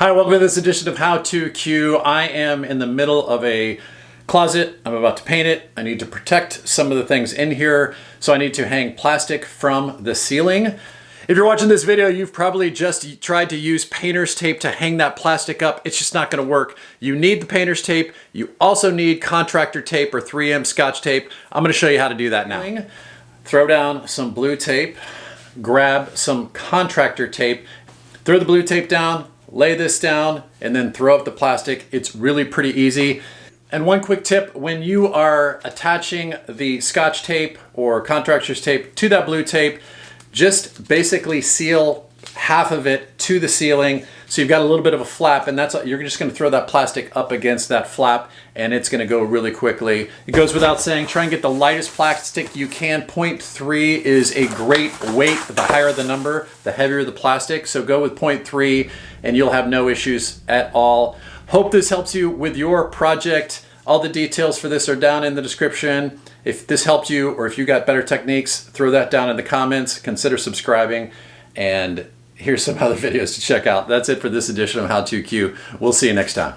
Hi, welcome to this edition of How To Q. I am in the middle of a closet. I'm about to paint it. I need to protect some of the things in here, so I need to hang plastic from the ceiling. If you're watching this video, you've probably just tried to use painter's tape to hang that plastic up. It's just not gonna work. You need the painter's tape. You also need contractor tape or 3M Scotch tape. I'm gonna show you how to do that now. Throw down some blue tape, grab some contractor tape, throw the blue tape down, lay this down, and then throw up the plastic. It's really pretty easy. And one quick tip, when you are attaching the Scotch tape or contractor's tape to that blue tape, just basically seal half of it to the ceiling. So you've got a little bit of a flap, and you're just gonna throw that plastic up against that flap, and it's gonna go really quickly. It goes without saying, try and get the lightest plastic you can. 0.3 is a great weight. The higher the number, the heavier the plastic. So go with 0.3 and you'll have no issues at all. Hope this helps you with your project. All the details for this are down in the description. If this helped you, or if you got better techniques, throw that down in the comments. Consider subscribing, and here's some other videos to check out. That's it for this edition of How To Q. We'll see you next time.